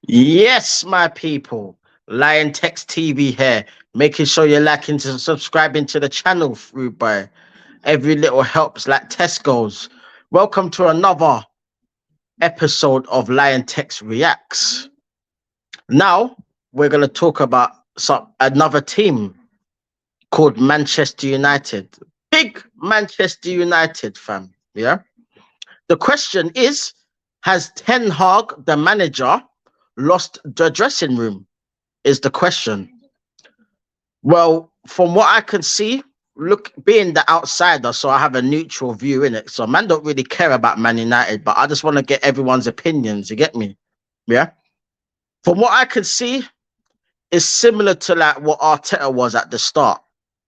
Yes, my people. Liontekz TV here, making sure you're liking to subscribing to the channel through by every little helps like Tesco's. Welcome to another episode of Liontekz Reacts. Now we're gonna talk about another team called Manchester United. Big Manchester United fam. Yeah. The question is, has Ten Hag, the manager, lost the dressing room? Is the question. Well, from what I can see, look, being the outsider, so I have a neutral view in it. So man don't really care about Man United, but I just want to get everyone's opinions. You get me? Yeah. From what I can see, it's similar to like what Arteta was at the start,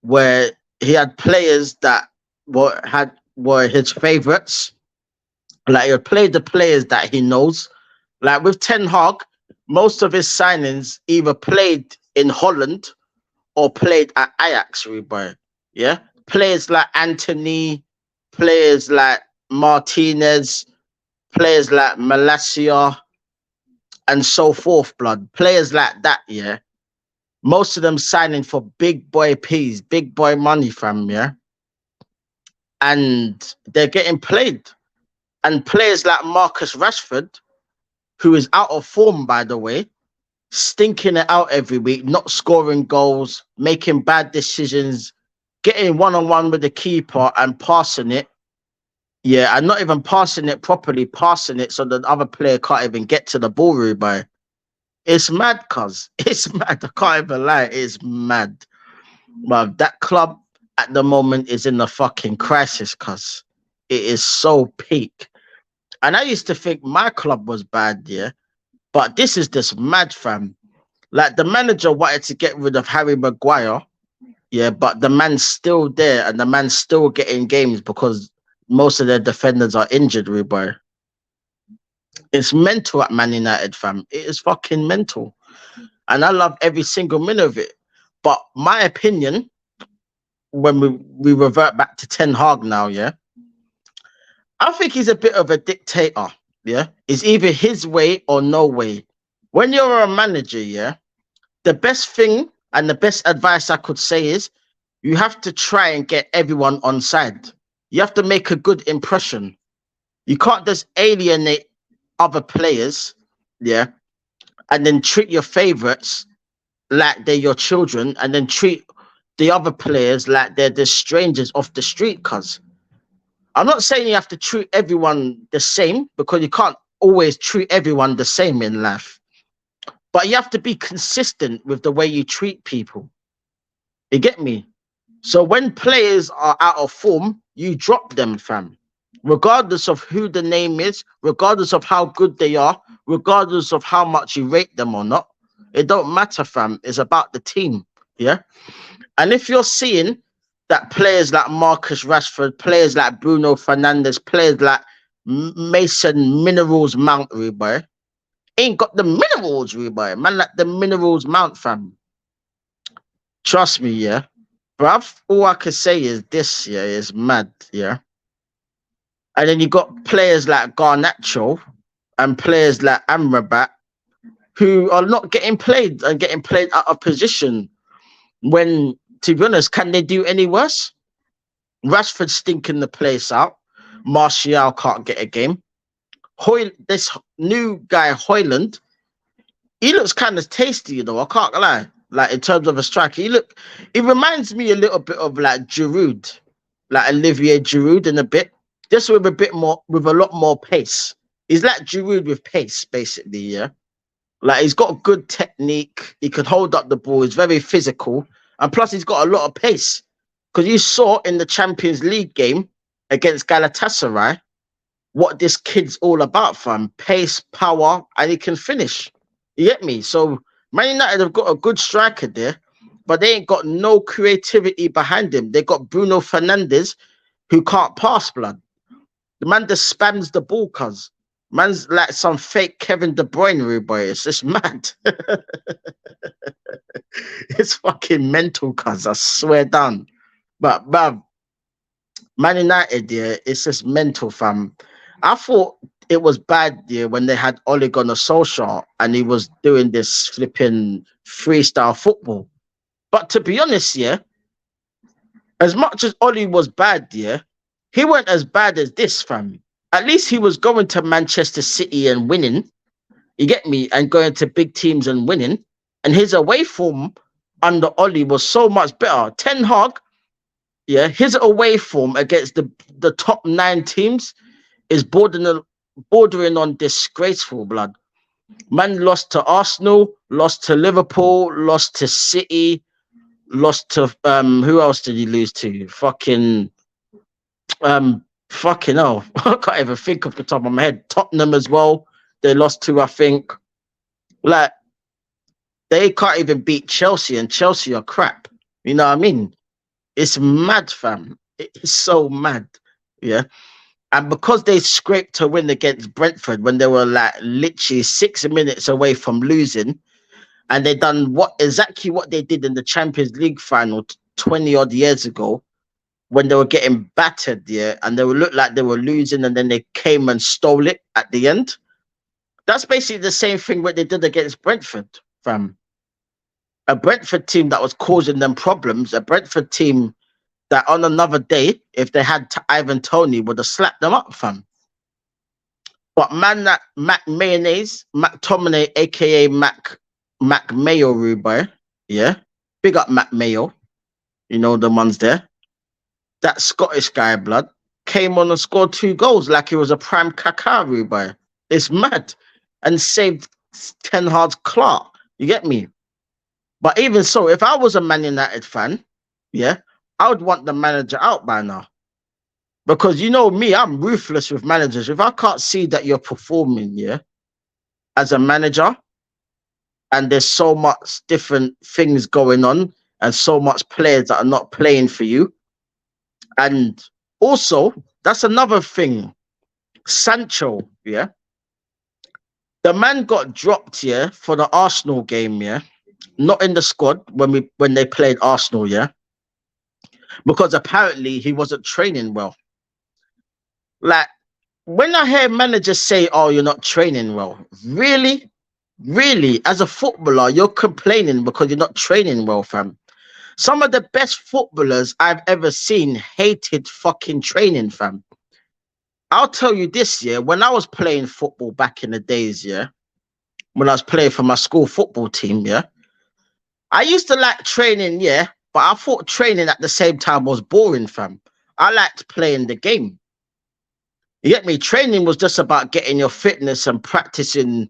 where he had players that were his favorites. Like he would play the players that he knows. Like with Ten Hag, most of his signings either played in Holland or played at Ajax, Ruben. Yeah. Players like Anthony, players like Martinez, players like Malacia, and so forth, blood. Players like that, yeah. Most of them signing for big boy P's, big boy money from, yeah. And they're getting played. And players like Marcus Rashford, who is out of form, by the way, stinking it out every week, not scoring goals, making bad decisions, getting one-on-one with the keeper and passing it. Yeah, and not even passing it properly, passing it so the other player can't even get to the ball, Rubai. It's mad, cuz. It's mad. I can't even lie. It's mad. Well, that club at the moment is in a fucking crisis, cuz. It is so peak. And I used to think my club was bad, yeah. But this is just mad, fam. Like the manager wanted to get rid of Harry Maguire, yeah, but the man's still there and the man's still getting games because most of their defenders are injured, Rubai. It's mental at Man United, fam. It is fucking mental. And I love every single minute of it. But my opinion, when we revert back to Ten Hag now, yeah, I think he's a bit of a dictator, yeah. It's either his way or no way. When you're a manager, yeah, the best thing and the best advice I could say is you have to try and get everyone on side. You have to make a good impression. You can't just alienate other players, yeah, and then treat your favorites like they're your children and then treat the other players like they're the strangers off the street, cuz. I'm not saying you have to treat everyone the same because you can't always treat everyone the same in life. But you have to be consistent with the way you treat people. You get me? So when players are out of form, you drop them, fam. Regardless of who the name is, regardless of how good they are, regardless of how much you rate them or not, it don't matter, fam. It's about the team. Yeah. And if you're seeing that players like Marcus Rashford, players like Bruno Fernandes, players like Mason Minerals Mount, boy, ain't got the minerals, boy. Man, like the minerals Mount, fam. Trust me, yeah. Bruv, all I can say is this, yeah, is mad, yeah. And then you got players like Garnacho and players like Amrabat who are not getting played and getting played out of position when, to be honest, can they do any worse? Rashford stinking the place out. Martial can't get a game. This new guy, Hoyland, he looks kind of tasty, you know, I can't lie. Like in terms of a striker, he reminds me a little bit of like Giroud, like Olivier Giroud in a bit, just with a lot more pace. He's like Giroud with pace, basically, yeah. Like he's got good technique. He can hold up the ball. He's very physical, and plus he's got a lot of pace. Because you saw in the Champions League game against Galatasaray what this kid's all about, fam. Pace, power, and he can finish. You get me? So Man United have got a good striker there, but they ain't got no creativity behind him. They got Bruno Fernandes, who can't pass, blood. The man just spams the ball, cuz. Man's like some fake Kevin De Bruyne, boy. It's just mad. It's fucking mental, cuz. I swear down. But Man United, yeah, it's just mental, fam. I thought it was bad, yeah, when they had Ole Gunnar Solskjaer and he was doing this flipping freestyle football. But to be honest, yeah, as much as Ollie was bad, yeah, he weren't as bad as this, fam. At least he was going to Manchester City and winning. You get me? And going to big teams and winning. And his away form under Ollie was so much better. Ten Hag, yeah, his away form against the top 9 teams is bordering on disgraceful, blood. Man lost to Arsenal, lost to Liverpool, lost to City, lost to who else did he lose to? Fucking hell. I can't even think off the top of my head. Tottenham as well. They lost to, I think. Like, they can't even beat Chelsea, and Chelsea are crap. You know what I mean? It's mad, fam. It's so mad. Yeah. And because they scraped to win against Brentford when they were like literally 6 minutes away from losing, and they done exactly what they did in the Champions League final 20 odd years ago when they were getting battered, yeah, and they would look like they were losing, and then they came and stole it at the end. That's basically the same thing what they did against Brentford, fam. A Brentford team that was causing them problems, a Brentford team that on another day, if they had Ivan Toney, would have slapped them up, fam. But man, that Mac Mayonnaise, McTominay, aka Mac Mayo Rubai, yeah, big up Mac Mayo, you know the ones there. That Scottish guy, blood, came on and scored 2 goals like he was a prime Kaká Rubai. It's mad, and saved Ten Hag's Clark. You get me? But even so, if I was a Man United fan, yeah, I would want the manager out by now. Because you know me, I'm ruthless with managers. If I can't see that you're performing, yeah, as a manager, and there's so much different things going on, and so much players that are not playing for you. And also, that's another thing. Sancho, yeah. The man got dropped, yeah, for the Arsenal game, yeah. Not in the squad when they played Arsenal, yeah. Because apparently he wasn't training well. Like, when I hear managers say, "Oh, you're not training well," really? Really? As a footballer, you're complaining because you're not training well, fam. Some of the best footballers I've ever seen hated fucking training, fam. I'll tell you this, yeah, when I was playing football back in the days, yeah, when I was playing for my school football team, yeah, I used to like training, yeah, but I thought training at the same time was boring, fam. I liked playing the game. You get me? Training was just about getting your fitness and practicing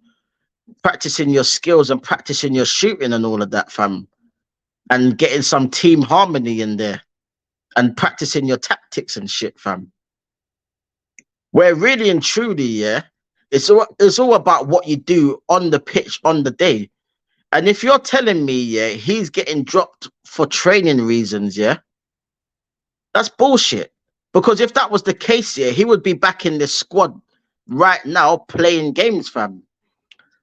your skills and practicing your shooting and all of that, fam. And getting some team harmony in there and practicing your tactics and shit, fam. Where really and truly, yeah, it's all about what you do on the pitch on the day. And if you're telling me, yeah, he's getting dropped for training reasons, yeah, that's bullshit. Because if that was the case, yeah, he would be back in the squad right now playing games, fam.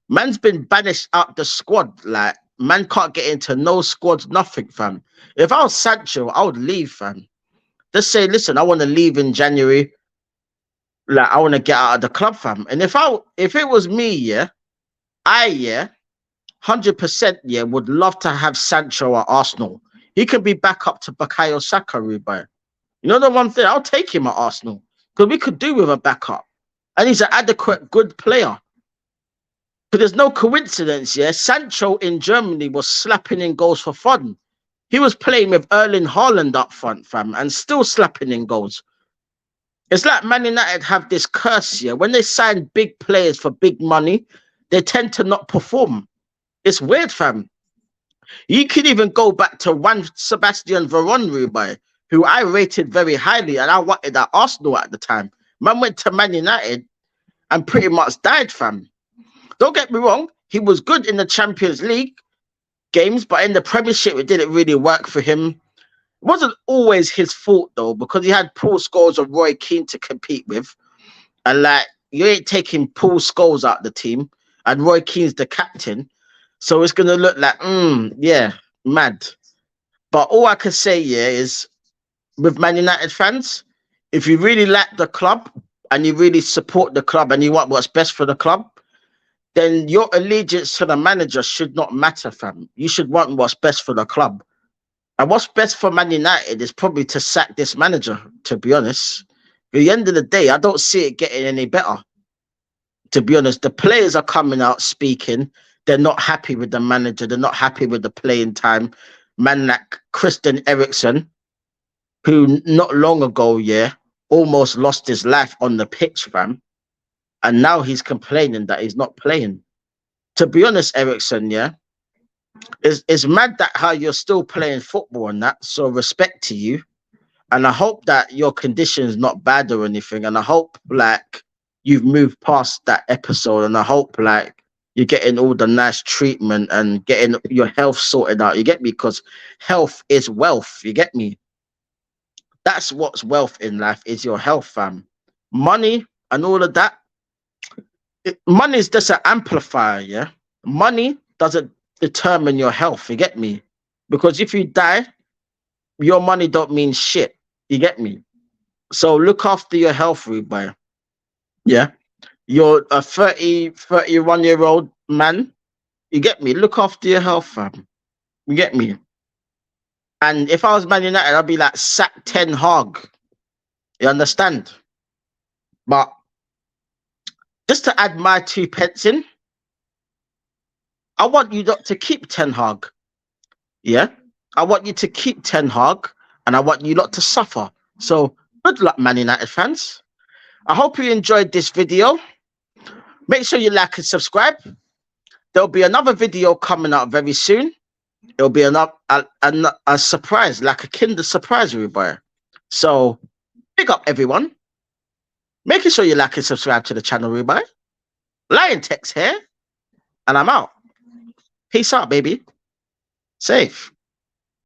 Man's been banished out the squad. Like, man can't get into no squads, nothing, fam. If I was Sancho, I would leave, fam. Just say, listen, I want to leave in January. Like, I want to get out of the club, fam. And if it was me, yeah, 100%, yeah, would love to have Sancho at Arsenal. He could be back up to Bukayo Saka, Rubai. You know the one thing? I'll take him at Arsenal because we could do with a backup. And he's an adequate, good player. But there's no coincidence, yeah? Sancho in Germany was slapping in goals for fun. He was playing with Erling Haaland up front, fam, and still slapping in goals. It's like Man United have this curse, yeah? When they sign big players for big money, they tend to not perform. It's weird, fam. You could even go back to Juan Sebastian Veron, Rubai, who I rated very highly, and I wanted at Arsenal at the time. Man went to Man United and pretty much died, fam. Don't get me wrong, he was good in the Champions League games, but in the Premiership, it didn't really work for him. It wasn't always his fault, though, because he had Paul Scholes and Roy Keane to compete with. And, like, you ain't taking Paul Scholes out of the team, and Roy Keane's the captain. So it's going to look like, yeah, mad. But all I can say, yeah, is with Man United fans, if you really like the club and you really support the club and you want what's best for the club, then your allegiance to the manager should not matter, fam. You should want what's best for the club. And what's best for Man United is probably to sack this manager, to be honest. At the end of the day, I don't see it getting any better. To be honest, the players are coming out speaking. They're not happy with the manager. They're not happy with the playing time. Man like Christian Eriksen, who not long ago, almost lost his life on the pitch, fam. And now he's complaining that he's not playing. To be honest, Eriksen, it's mad that how you're still playing football and that. So respect to you. And I hope that your condition is not bad or anything. And I hope like you've moved past that episode. And I hope like you're getting all the nice treatment and getting your health sorted out. You get me? Because health is wealth. You get me? That's what's wealth in life, is your health, fam. Money and all of that. Money is just an amplifier, yeah? Money doesn't determine your health, you get me? Because if you die, your money don't mean shit. You get me? So look after your health, Rubai. Yeah. You're a 31-year-old man. You get me? Look after your health, fam. You get me? And if I was Man United, I'd be like, sack Ten Hag. You understand? But just to add my 2 pence in, I want you not to keep Ten Hag. Yeah? I want you to keep Ten Hag, and I want you not to suffer. So good luck, Man United fans. I hope you enjoyed this video. Make sure you like and subscribe. There'll be another video coming out very soon. It'll be a surprise, like a Kinder surprise, everybody. So big up everyone. Making sure you like and subscribe to the channel, everybody. Liontekz here, and I'm out. Peace out, baby. Safe.